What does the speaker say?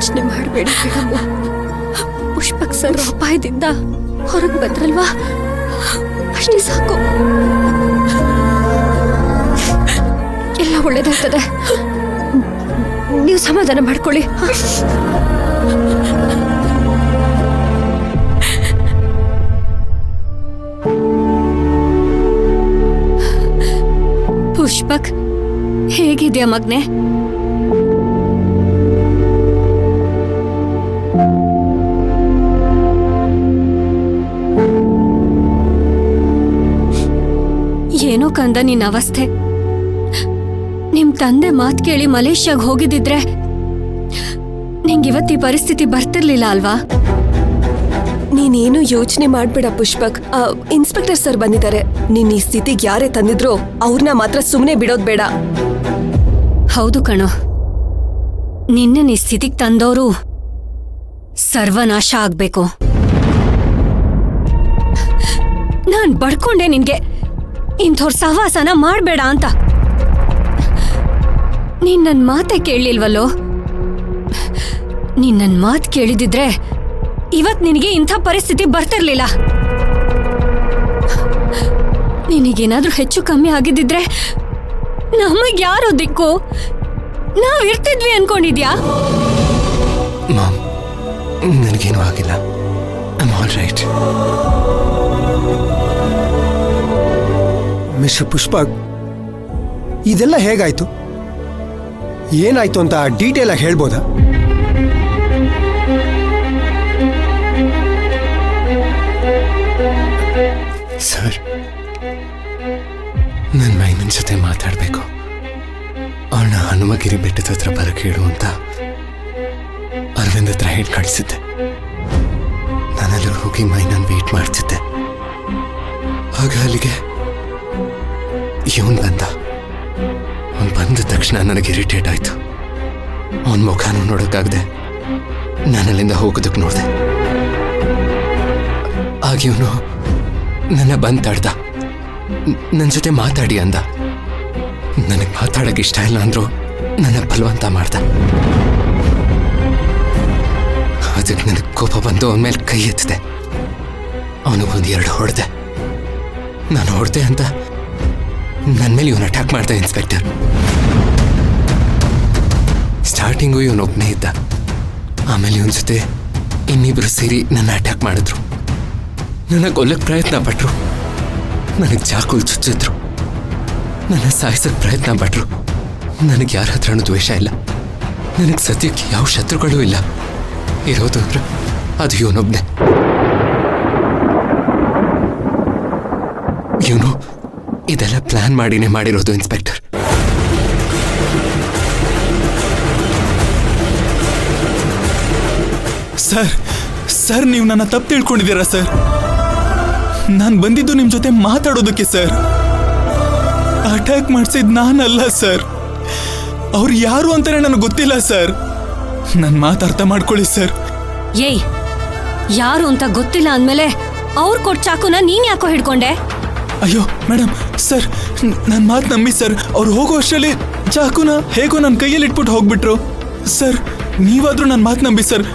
ಯೋಚನೆ ಮಾಡಬೇಡಿ madam. Pushpak sir ಅಪಾಯದಿಂದ ಹೊರಗೆ ಬಂದ್ರಲ್ವಾ, ಅಷ್ಟೇ ಸಾಕು. ಎಲ್ಲ ಒಳ್ಳೇದಾಗ್ತದೆ. ನೀವು ಸಮಾಧಾನ ಮಾಡ್ಕೊಳ್ಳಿ. ಪುಷ್ಪಕ್, ಹೇಗಿದ್ಯಾ ಮಗ್ನೆ? ಏನೋ ಕಂದ ನಿನ್ನ ಅವಸ್ಥೆ. ನಿಮ್ ತಂದೆ ಮಾತ್ ಕೇಳಿ ಮಲೇಷ್ಯಾಗ್ ಹೋಗಿದ್ದಿದ್ರೆ ನಿಂಗಿವತ್ತಿ ಪರಿಸ್ಥಿತಿ ಬರ್ತಿರ್ಲಿಲ್ಲ ಅಲ್ವಾ? ನೀನೇನು ಯೋಚನೆ ಮಾಡ್ಬೇಡ ಪುಷ್ಪಕ್. ಇನ್ಸ್ಪೆಕ್ಟರ್ ಸರ್ ಬಂದಿದ್ದಾರೆ. ನೀನ್ ಈ ಸ್ಥಿತಿಗೆ ಯಾರೇ ತಂದಿದ್ರು ಅವ್ರನ್ನ ಮಾತ್ರ ಸುಮ್ಮನೆ ಬಿಡೋದ್ ಬೇಡ. ಹೌದು ಕಣೋ, ನಿನ್ನ ಈ ಸ್ಥಿತಿಗೆ ತಂದವರು ಸರ್ವನಾಶ ಆಗ್ಬೇಕು. ನಾನ್ ಬಡ್ಕೊಂಡೆ ನಿನ್ಗೆ ಇಂಥವ್ರ ಸಹವಾಸನ ಮಾಡ್ಬೇಡ ಅಂತ. ನೀನ್ ನನ್ ಮಾತೆ ಕೇಳಲಿಲ್ವಲ್ಲೋ? ನೀನ್ ನನ್ ಮಾತ್ ಕೇಳಿದಿದ್ರೆ ಇವತ್ ನಿನಗೆ ಇಂಥ ಪರಿಸ್ಥಿತಿ ಬರ್ತಿರ್ಲಿಲ್ಲ. ನಿನಗೇನಾದ್ರೂ ಹೆಚ್ಚು ಕಮ್ಮಿ ಆಗಿದ್ದಿದ್ರೆ ನಮಗ್ ಯಾರೋ ದಿಕ್ಕು? ನಾವ್ ಇರ್ತಿದ್ವಿ ಅನ್ಕೊಂಡಿದ್ಯಾ? ನನಗೇನು ಆಗಿಲ್ಲ. I am all right. Mister Pushpak, ಇದೆಲ್ಲ ಹೇಗಾಯ್ತು? ಏನಾಯ್ತು ಅಂತ ಡೀಟೇಲ್ ಆಗಿ ಹೇಳ್ಬೋದಾ? ಸರ್, ನನ್ನ ಮೈನನ್ ಜೊತೆ ಮಾತಾಡಬೇಕು. ಅವಳನ್ನ ಹನುಮಗಿರಿ ಬೆಟ್ಟದ ಹತ್ರ ಬರಕ್ಕೆ ಹೇಳು ಅಂತ ಅರವಿಂದ್ ಹತ್ರ ಹೇಳಿ ಕಳಿಸಿದ್ದೆ. ನಾನಲ್ಲಿ ಹೋಗಿ ಮೈನನ್ ವೇಟ್ ಮಾಡ್ತಿದ್ದೆ. ಆಗ ಅಲ್ಲಿಗೆ ಇವನ್ ಬಂದ. ಅವನು ಬಂದ ತಕ್ಷಣ ನನಗೆ ಇರಿಟೇಟ್ ಆಯ್ತು. ಅವನ ಮುಖನೂ ನೋಡೋಕ್ಕಾಗದೆ ನಾನಲ್ಲಿಂದ ಹೋಗೋದಕ್ಕೆ ನೋಡಿದೆ. ಆಗ ಇವನು ನನ್ನ ಬಂದು ತಡ್ದ. ನನ್ನ ಜೊತೆ ಮಾತಾಡಿ ಅಂದ. ನನಗೆ ಮಾತಾಡೋಕೆ ಇಷ್ಟ ಇಲ್ಲ ಅಂದ್ರು ನನ್ನ ಬಲವಂತ ಮಾಡ್ದ. ಅದಕ್ಕೆ ನನಗೆ ಕೋಪ ಬಂದು ಅವನ ಮೇಲೆ ಕೈ ಎತ್ತಿದೆ. ಅವನಿಗೊಂದು 2 ಹೊಡೆದೆ. ನಾನು ಹೊಡೆದೆ ಅಂತ ನನ್ನ ಮೇಲೆ ಇವನು ಅಟ್ಯಾಕ್ ಮಾಡ್ದ. ಇನ್ಸ್ಪೆಕ್ಟರ್, ಸ್ಟಾರ್ಟಿಂಗು ಇವನೊಬ್ಬನೇ ಇದ್ದ. ಆಮೇಲೆ ಇವನ ಜೊತೆ ಇನ್ನಿಬ್ರು ಸೇರಿ ನನ್ನ ಅಟ್ಯಾಕ್ ಮಾಡಿದ್ರು. ನನ್ನ ಕೊಲ್ಲಕ್ಕೆ ಪ್ರಯತ್ನ ಪಟ್ರು. ನನಗೆ ಚಾಕುಲ್ ಚುಚ್ಚಿದ್ರು. ನನ್ನ ಸಾಯಿಸೋಕ್ಕೆ ಪ್ರಯತ್ನ ಪಟ್ರು. ನನಗೆ ಯಾರ ಹತ್ರನೂ ದ್ವೇಷ ಇಲ್ಲ. ನನಗೆ ಸದ್ಯಕ್ಕೆ ಯಾವ ಶತ್ರುಗಳೂ ಇಲ್ಲ. ಇರೋದು ಅಂದ್ರೆ ಅದು ಇವನೊಬ್ಬನೇ. ಇವನು ಇದೆಲ್ಲ ಪ್ಲಾನ್ ಮಾಡಿನೇ ಮಾಡಿರೋದು ಇನ್ಸ್ಪೆಕ್ಟರ್. ಸರ್, ಸರ್, ನೀವು ನನ್ನ ತಪ್ಪು ತಿಳ್ಕೊಂಡಿದ್ದೀರಾ ಸರ್? ನಾನು ಬಂದಿದ್ದು ನಿಮ್ಮ ಜೊತೆ ಮಾತಾಡೋದಕ್ಕೆ ಸರ್. ಅಟ್ಯಾಕ್ ಮಾಡಿಸಿದ್ ನಾನಲ್ಲ ಸರ್. ಅವ್ರು ಯಾರು ಅಂತಾನೆ ನನಗೆ ಗೊತ್ತಿಲ್ಲ ಸರ್. ನನ್ನ ಮಾತು ಅರ್ಥ ಮಾಡ್ಕೊಳ್ಳಿ ಸರ್. ಏಯ್, ಯಾರು ಅಂತ ಗೊತ್ತಿಲ್ಲ ಅಂದ್ಮೇಲೆ ಅವ್ರು ಕೊಟ್ಟ ಚಾಕುನ ನೀನ್ ಯಾಕೋ ಹಿಡ್ಕೊಂಡೆ? ಅಯ್ಯೋ ಮೇಡಮ್, ಸರ್, ನನ್ನ ಮಾತು ನಂಬಿ ಸರ್. ಅವ್ರು ಹೋಗೋ ಅಷ್ಟರಲ್ಲಿ ಚಾಕುನ ಹೇಗೋ ನನ್ನ ಕೈಯಲ್ಲಿ ಇಟ್ಬಿಟ್ಟು ಹೋಗ್ಬಿಟ್ರು ಸರ್. ನೀವಾದ್ರೂ ನನ್ನ ಮಾತು ನಂಬಿ ಸರ್.